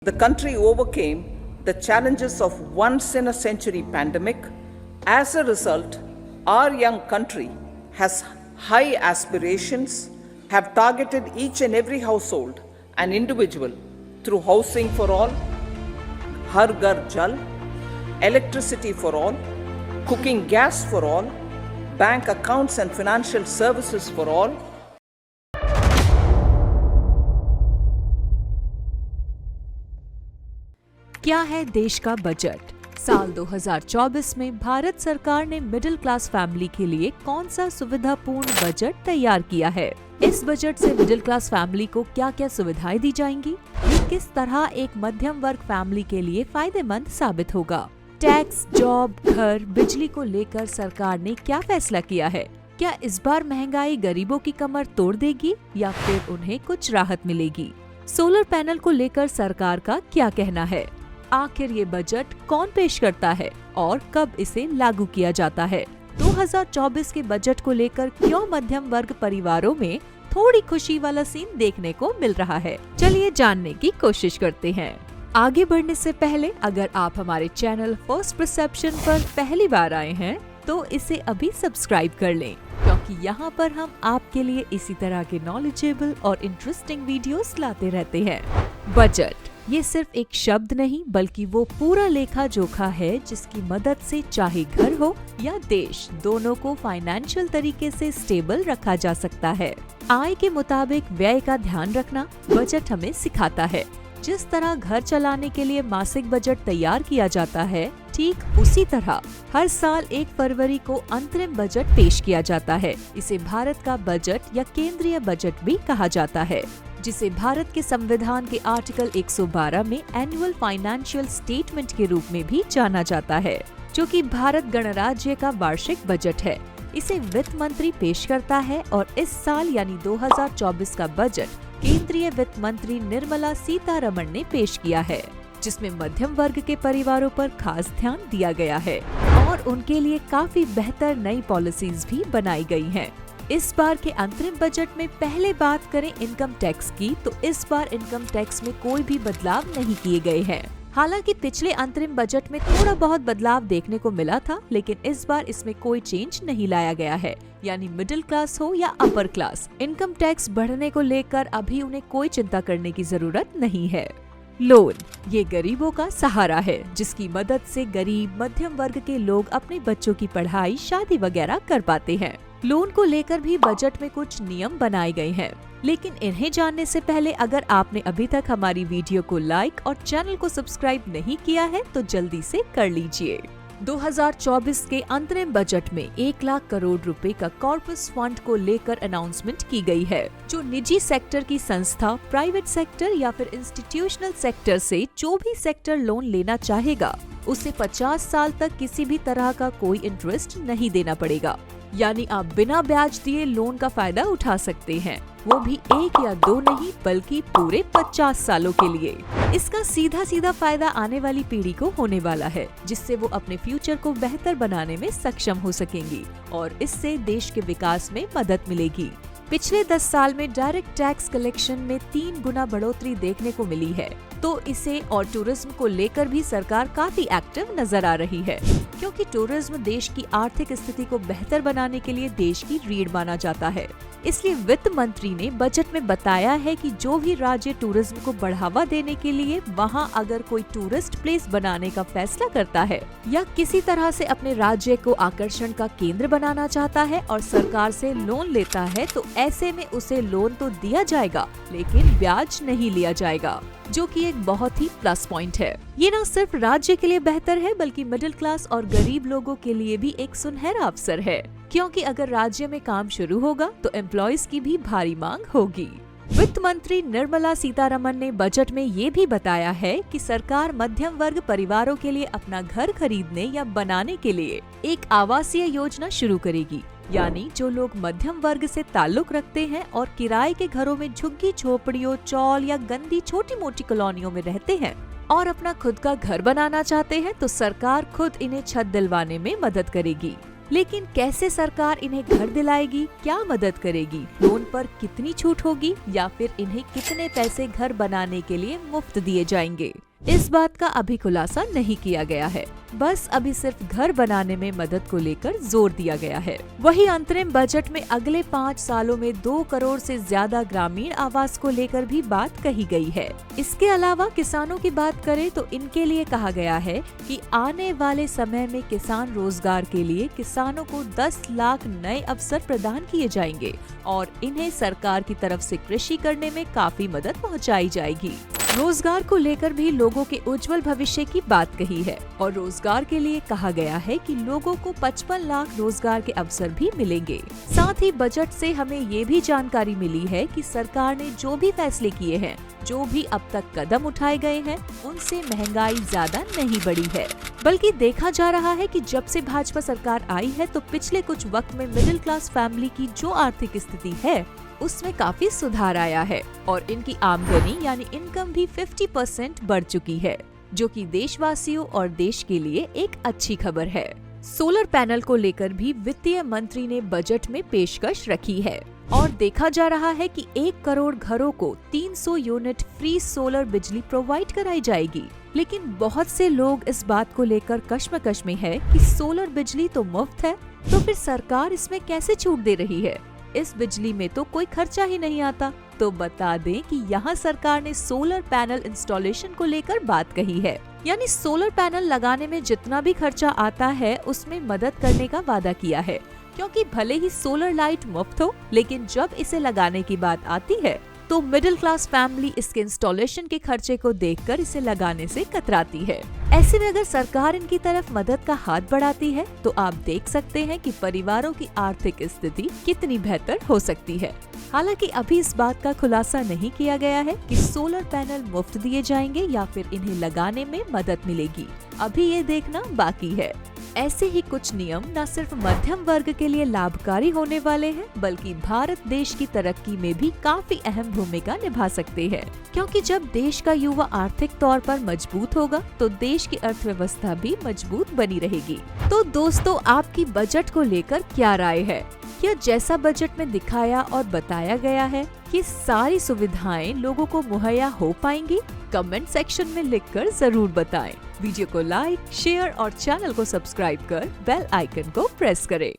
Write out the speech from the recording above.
The country overcame the challenges of once-in-a-century pandemic. As a result, our young country has high aspirations, have targeted each and every household and individual through housing for all, Har Ghar Jal, electricity for all, cooking gas for all, bank accounts and financial services for all. क्या है देश का budget? साल 2024 में भारत सरकार ने middle class family के लिए कौन सा सुविधापूर्ण बजट तैयार किया है? इस बजट से मिडिल क्लास फैमिली को क्या क्या सुविधाएं दी जाएंगी? ये किस तरह एक मध्यम वर्ग फैमिली के लिए फायदेमंद साबित होगा? टैक्स, जॉब, घर, बिजली को लेकर सरकार ने क्या फैसला किया है? क्या इस बार महंगाई गरीबों की कमर तोड़ देगी या फिर उन्हें कुछ राहत मिलेगी? सोलर पैनल को लेकर सरकार का क्या कहना है? आखिर ये बजट कौन पेश करता है और कब इसे लागू किया जाता है? 2024 के बजट को लेकर क्यों मध्यम वर्ग परिवारों में थोड़ी खुशी वाला सीन देखने को मिल रहा है? चलिए जानने की कोशिश करते हैं। आगे बढ़ने से पहले अगर आप हमारे चैनल फर्स्ट परसेप्शन पर पहली बार आए हैं तो इसे अभी सब्सक्राइब कर लें, क्योंकि यहाँ पर हम आपके लिए इसी तरह के नॉलेजेबल और इंटरेस्टिंग वीडियोस लाते रहते हैं। बजट ये सिर्फ एक शब्द नहीं बल्कि वो पूरा लेखा जोखा है जिसकी मदद से चाहे घर हो या देश, दोनों को फाइनेंशियल तरीके से स्टेबल रखा जा सकता है। आय के मुताबिक व्यय का ध्यान रखना बजट हमें सिखाता है। जिस तरह घर चलाने के लिए मासिक बजट तैयार किया जाता है, ठीक उसी तरह हर साल 1 फरवरी को अंतरिम बजट पेश किया जाता है। इसे भारत का बजट या केंद्रीय बजट भी कहा जाता है, जिसे भारत के संविधान के आर्टिकल 112 में एनुअल फाइनेंशियल स्टेटमेंट के रूप में भी जाना जाता है, जो कि भारत गणराज्य का वार्षिक बजट है। इसे वित्त मंत्री पेश करता है और इस साल यानी 2024 का बजट केंद्रीय वित्त मंत्री निर्मला सीतारमण ने पेश किया है, जिसमें मध्यम वर्ग के परिवारों पर खास ध्यान दिया गया है और उनके लिए काफी बेहतर नई पॉलिसीज भी बनाई गई हैं। इस बार के अंतरिम बजट में पहले बात करें इनकम टैक्स की, तो इस बार इनकम टैक्स में कोई भी बदलाव नहीं किए गए हैं। हालांकि पिछले अंतरिम बजट में थोड़ा बहुत बदलाव देखने को मिला था, लेकिन इस बार इसमें कोई चेंज नहीं लाया गया है। यानी मिडिल क्लास हो या अपर क्लास, इनकम टैक्स बढ़ने को लेकर अभी उन्हें कोई चिंता करने की जरूरत नहीं है। लोन ये गरीबों का सहारा है, जिसकी मदद से गरीब मध्यम वर्ग के लोग अपने बच्चों की पढ़ाई, शादी वगैरह कर पाते हैं। लोन को लेकर भी बजट में कुछ नियम बनाए गए हैं, लेकिन इन्हें जानने से पहले अगर आपने अभी तक हमारी वीडियो को लाइक और चैनल को सब्सक्राइब नहीं किया है तो जल्दी से कर लीजिए। 2024 के अंतरिम बजट में 1 लाख करोड़ रुपए का कॉर्पस फंड को लेकर अनाउंसमेंट की गई है, जो निजी सेक्टर की संस्था, प्राइवेट सेक्टर या फिर इंस्टीट्यूशनल सेक्टर से जो भी सेक्टर लोन लेना चाहेगा उसे 50 साल तक किसी भी तरह का कोई इंटरेस्ट नहीं देना पड़ेगा। यानी आप बिना ब्याज दिए लोन का फायदा उठा सकते हैं, वो भी 1 या 2 नहीं बल्कि पूरे 50 सालों के लिए। इसका सीधा सीधा फायदा आने वाली पीढ़ी को होने वाला है, जिससे वो अपने फ्यूचर को बेहतर बनाने में सक्षम हो सकेंगी और इससे देश के विकास में मदद मिलेगी। पिछले 10 साल में डायरेक्ट टैक्स कलेक्शन में 3 गुना बढ़ोतरी देखने को मिली है, तो इसे और टूरिज्म को लेकर भी सरकार काफी एक्टिव नजर आ रही है, क्योंकि टूरिज्म देश की आर्थिक स्थिति को बेहतर बनाने के लिए देश की रीढ़ माना जाता है। इसलिए वित्त मंत्री ने बजट में बताया है कि जो भी राज्य टूरिज्म को बढ़ावा देने के लिए वहां अगर कोई टूरिस्ट प्लेस बनाने का फैसला करता है या किसी तरह से अपने राज्य को आकर्षण का केंद्र बनाना चाहता है और सरकार से लोन लेता है, तो ऐसे में उसे लोन तो दिया जाएगा लेकिन ब्याज नहीं लिया जाएगा, जो कि एक बहुत ही प्लस पॉइंट है। ये न सिर्फ राज्य के लिए बेहतर है बल्कि मिडिल क्लास और गरीब लोगों के लिए भी एक सुनहरा अवसर है, क्योंकि अगर राज्य में काम शुरू होगा तो एम्प्लॉयज की भी भारी मांग होगी। वित्त मंत्री निर्मला सीतारमण ने बजट में ये भी बताया है कि सरकार मध्यम वर्ग परिवारों के लिए अपना घर खरीदने या बनाने के लिए एक आवासीय योजना शुरू करेगी। यानी जो लोग मध्यम वर्ग से ताल्लुक रखते हैं और किराए के घरों में झुग्गी झोपड़ियों, चौल या गंदी छोटी मोटी कॉलोनियों में रहते हैं और अपना खुद का घर बनाना चाहते हैं, तो सरकार खुद इन्हें छत दिलवाने में मदद करेगी। लेकिन कैसे सरकार इन्हें घर दिलाएगी, क्या मदद करेगी, लोन पर कितनी छूट होगी या फिर इन्हें कितने पैसे घर बनाने के लिए मुफ्त दिए जाएंगे, इस बात का अभी खुलासा नहीं किया गया है। बस अभी सिर्फ घर बनाने में मदद को लेकर जोर दिया गया है। वहीं अंतरिम बजट में अगले 5 सालों में 2 करोड़ से ज्यादा ग्रामीण आवास को लेकर भी बात कही गई है। इसके अलावा किसानों की बात करें तो इनके लिए कहा गया है कि आने वाले समय में किसान रोजगार के लिए किसानों को 10 लाख नए अवसर प्रदान किए जाएंगे और इन्हें सरकार की तरफ से कृषि करने में काफी मदद पहुँचाई जाएगी। रोजगार को लेकर भी लोगों के उज्जवल भविष्य की बात कही है और रोजगार के लिए कहा गया है कि लोगों को 55 लाख रोजगार के अवसर भी मिलेंगे। साथ ही बजट से हमें ये भी जानकारी मिली है कि सरकार ने जो भी फैसले किए हैं, जो भी अब तक कदम उठाए गए हैं, उनसे महंगाई ज्यादा नहीं बढ़ी है, बल्कि देखा जा रहा है कि जब से भाजपा सरकार आई है तो पिछले कुछ वक्त में मिडिल क्लास फैमिली की जो आर्थिक स्थिति है उसमें काफी सुधार आया है और इनकी आमदनी यानी इनकम भी 50% बढ़ चुकी है, जो कि देशवासियों और देश के लिए एक अच्छी खबर है। सोलर पैनल को लेकर भी वित्तीय मंत्री ने बजट में पेशकश रखी है और देखा जा रहा है कि 1 करोड़ घरों को 300 यूनिट फ्री सोलर बिजली प्रोवाइड कराई जाएगी। लेकिन बहुत से लोग इस बात को लेकर कश्मकश में है कि सोलर बिजली तो मुफ्त है, तो फिर सरकार इसमें कैसे छूट दे रही है? इस बिजली में तो कोई खर्चा ही नहीं आता। तो बता दें कि यहाँ सरकार ने सोलर पैनल इंस्टॉलेशन को लेकर बात कही है, यानी सोलर पैनल लगाने में जितना भी खर्चा आता है उसमें मदद करने का वादा किया है। क्योंकि भले ही सोलर लाइट मुफ्त हो, लेकिन जब इसे लगाने की बात आती है तो मिडिल क्लास फैमिली इसके इंस्टॉलेशन के खर्चे को देखकर इसे लगाने से कतराती है। ऐसे में अगर सरकार इनकी तरफ मदद का हाथ बढ़ाती है तो आप देख सकते हैं कि परिवारों की आर्थिक स्थिति कितनी बेहतर हो सकती है। हालांकि अभी इस बात का खुलासा नहीं किया गया है कि सोलर पैनल मुफ्त दिए जाएंगे या फिर इन्हें लगाने में मदद मिलेगी। अभी ये देखना बाकी है। ऐसे ही कुछ नियम न सिर्फ मध्यम वर्ग के लिए लाभकारी होने वाले हैं, बल्कि भारत देश की तरक्की में भी काफी अहम भूमिका निभा सकते हैं। क्योंकि जब देश का युवा आर्थिक तौर पर मजबूत होगा तो देश की अर्थव्यवस्था भी मजबूत बनी रहेगी। तो दोस्तों, आपकी बजट को लेकर क्या राय है? क्या जैसा बजट में दिखाया और बताया गया है कि सारी सुविधाएं लोगों को मुहैया हो पाएंगी? कमेंट सेक्शन में लिखकर जरूर बताएं। वीडियो को लाइक, शेयर और चैनल को सब्सक्राइब कर बेल आइकन को प्रेस करें।